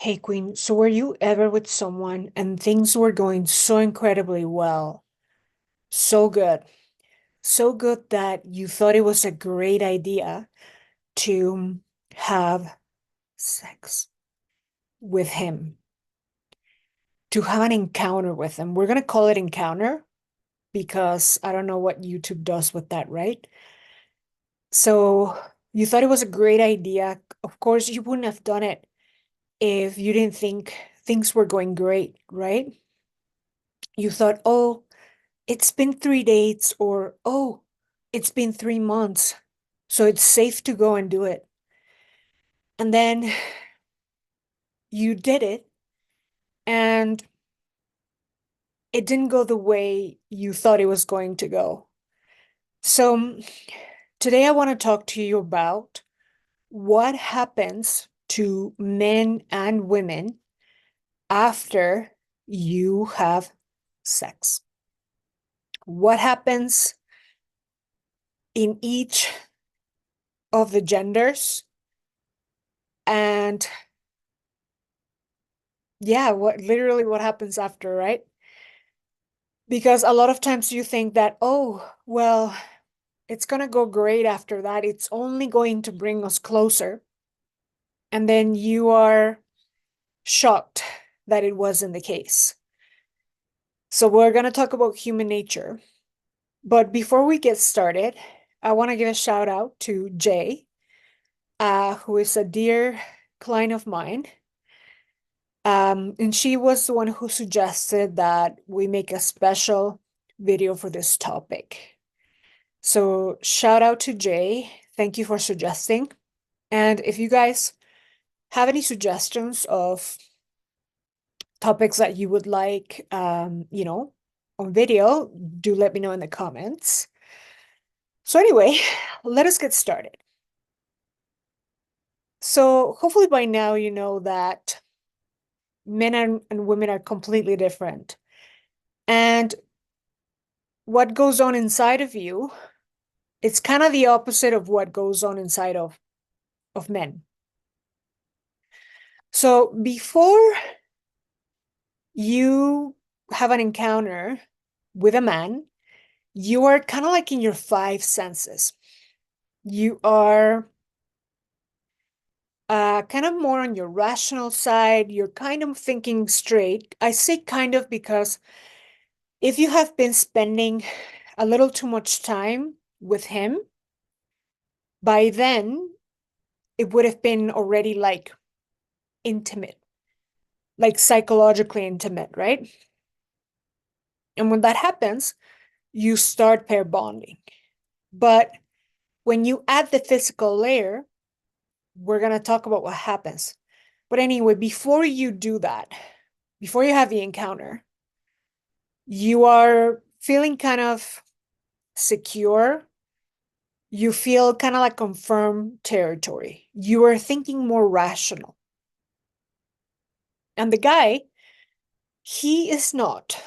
Hey, Queen, so were you ever with someone and things were going so incredibly well? So good. So good that you thought it was a great idea to have sex with him, to have an encounter with him. We're going to call it encounter because I don't know what YouTube does with that, right? So you thought it was a great idea. Of course, you wouldn't have done it if you didn't think things were going great, right? You thought, oh, it's been 3 dates, or oh, it's been 3 months, so it's safe to go and do it. And then you did it, and it didn't go the way you thought it was going to go. So today I want to talk to you about what happens to men and women after you have sex. What happens in each of the genders, and yeah, what happens after, right? Because a lot of times you think that, oh, well, it's going to go great after that. It's only going to bring us closer. And then you are shocked that it wasn't the case. So we're going to talk about human nature. But before we get started, I want to give a shout out to Jay, who is a dear client of mine. And she was the one who suggested that we make a special video for this topic. So shout out to Jay. Thank you for suggesting. And if you guys have any suggestions of topics that you would like, on video, do let me know in the comments. So anyway, let us get started. So hopefully by now you know that men and women are completely different. And what goes on inside of you, it's kind of the opposite of what goes on inside of men. So before you have an encounter with a man, you are kind of like in your five senses. You are kind of more on your rational side. You're kind of thinking straight. I say kind of because if you have been spending a little too much time with him, by then it would have been already like intimate, like psychologically intimate, right? And when that happens, you start pair bonding. But when you add the physical layer, we're going to talk about what happens. But anyway, before you do that, before you have the encounter, you are feeling kind of secure. You feel kind of like confirmed territory. You are thinking more rational. And the guy, he is not.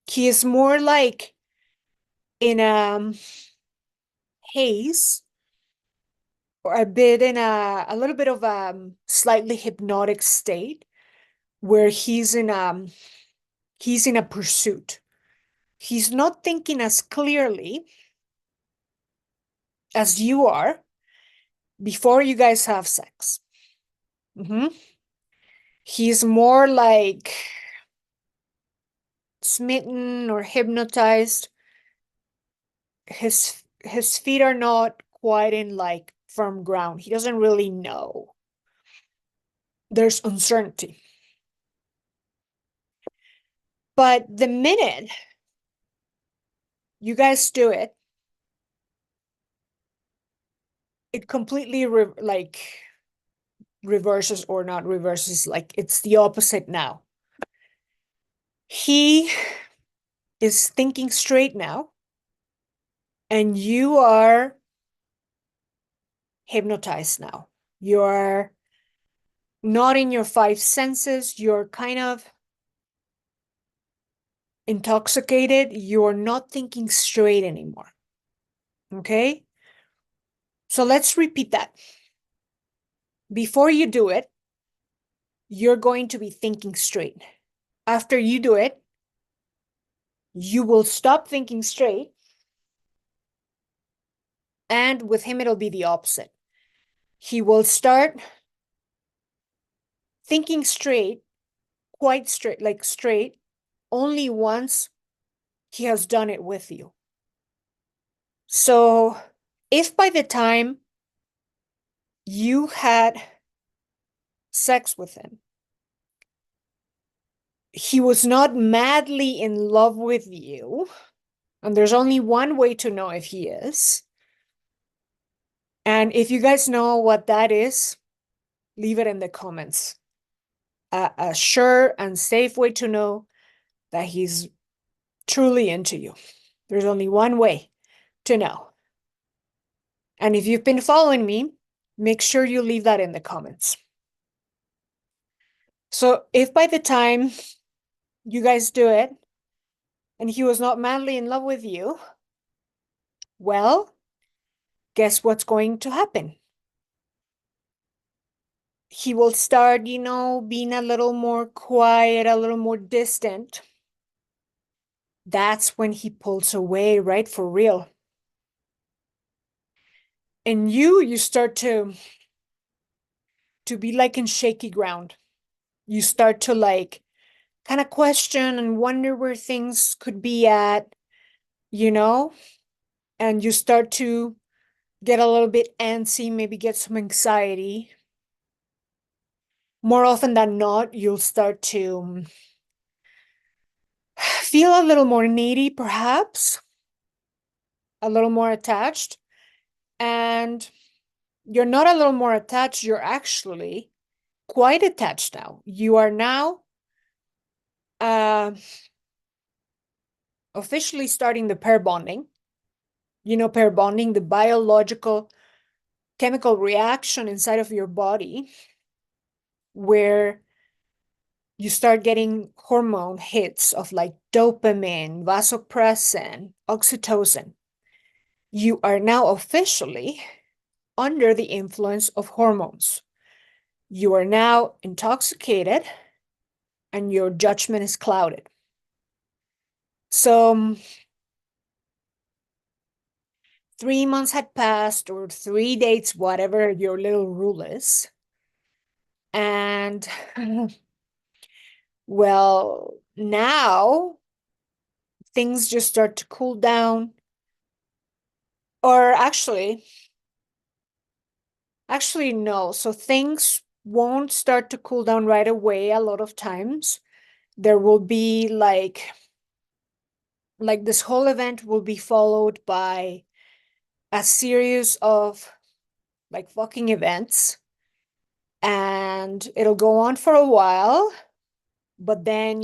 He is more like in a haze, or a bit in a little bit of a slightly hypnotic state where he's in a pursuit. He's not thinking as clearly as you are before you guys have sex. He's more like smitten or hypnotized. His feet are not quite in like firm ground. He doesn't really know. There's uncertainty. But the minute you guys do it, it completely reverses, or not reverses, like it's the opposite now. He is thinking straight now, and you are hypnotized now. You're not in your five senses. You're kind of intoxicated. You're not thinking straight anymore. Okay? So let's repeat that. Before you do it, you're going to be thinking straight. After you do it, you will stop thinking straight. And with him, it'll be the opposite. He will start thinking straight, quite straight, like straight, only once he has done it with you. So if by the time you had sex with him, he was not madly in love with you, and there's only one way to know if he is. And if you guys know what that is, leave it in the comments. A sure and safe way to know that he's truly into you. There's only one way to know. And if you've been following me, make sure you leave that in the comments. So if by the time you guys do it and he was not madly in love with you, well, guess what's going to happen? He will start, being a little more quiet, a little more distant. That's when he pulls away, right? For real. And you start to be like in shaky ground. You start to like kind of question and wonder where things could be at, and you start to get a little bit antsy, maybe get some anxiety. More often than not, you'll start to feel a little more needy, perhaps, a little more attached. And you're not a little more attached, you're actually quite attached now. You are now officially starting the pair bonding. Pair bonding, the biological chemical reaction inside of your body where you start getting hormone hits of like dopamine, vasopressin, oxytocin. You are now officially under the influence of hormones. You are now intoxicated and your judgment is clouded. So 3 months had passed, or 3 dates, whatever your little rule is. And well, now things just start to cool down. Or actually no. So things won't start to cool down right away a lot of times. There will be like this whole event will be followed by a series of like fucking events, and it'll go on for a while, but then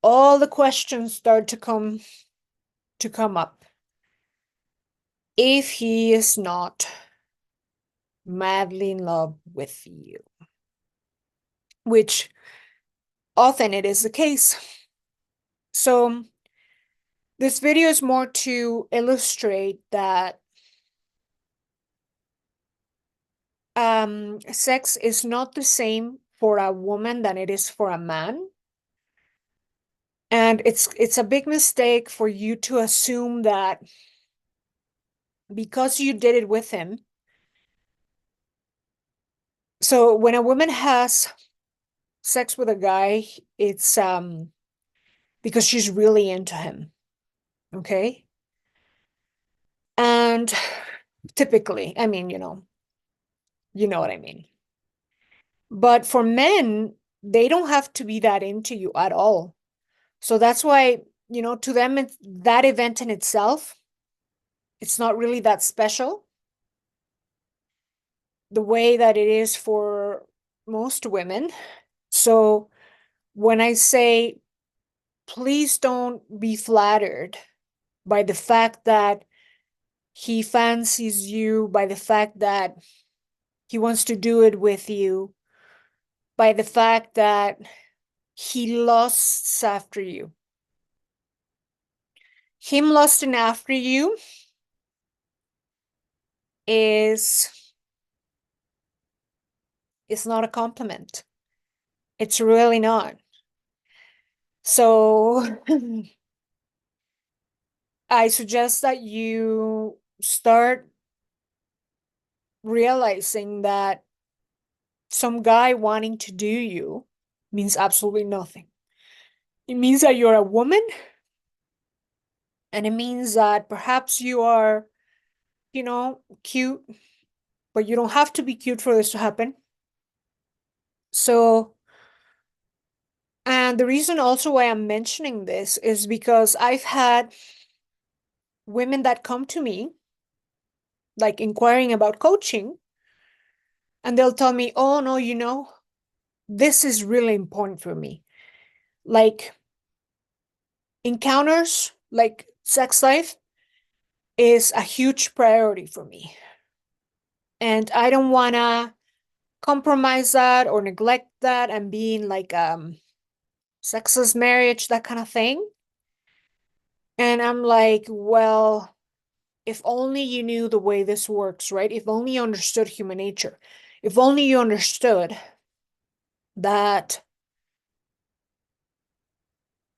all the questions start to come up. If he is not madly in love with you, which often it is the case. So this video is more to illustrate that sex is not the same for a woman than it is for a man. And it's a big mistake for you to assume that because you did it with him. So when a woman has sex with a guy, it's because she's really into him. Okay? And typically, I mean, you know what I mean. But for men, they don't have to be that into you at all. So that's why, to them, that event in itself, it's not really that special. The way that it is for most women. So when I say, please don't be flattered by the fact that he fancies you, by the fact that he wants to do it with you, by the fact that he lusts after you. Him lusting after you is It's not a compliment. It's really not. So I suggest that you start realizing that some guy wanting to do you means absolutely nothing. It means that you're a woman, and it means that perhaps you are, cute, but you don't have to be cute for this to happen. So, and the reason also why I'm mentioning this is because I've had women that come to me, like inquiring about coaching, and they'll tell me, oh, no, this is really important for me. Like encounters, like sex life, is a huge priority for me. And I don't want to compromise that or neglect that and be in like sexless marriage, that kind of thing. And I'm like, well, if only you knew the way this works, right? If only you understood human nature. If only you understood that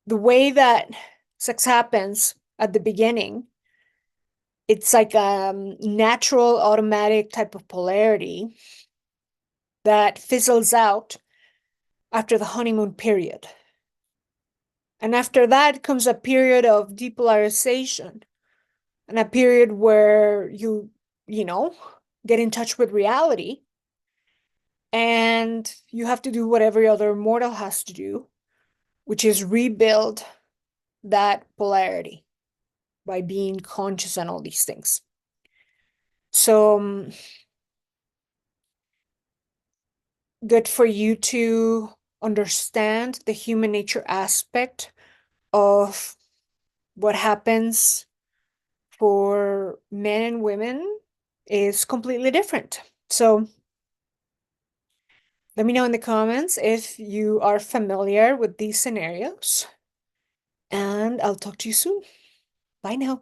the way that sex happens at the beginning, it's like a natural, automatic type of polarity that fizzles out after the honeymoon period. And after that comes a period of depolarization and a period where you know, get in touch with reality, and you have to do what every other mortal has to do, which is rebuild that polarity by being conscious and all these things. So, good for you to understand the human nature aspect of what happens for men and women is completely different. So let me know in the comments if you are familiar with these scenarios, and I'll talk to you soon. Bye now.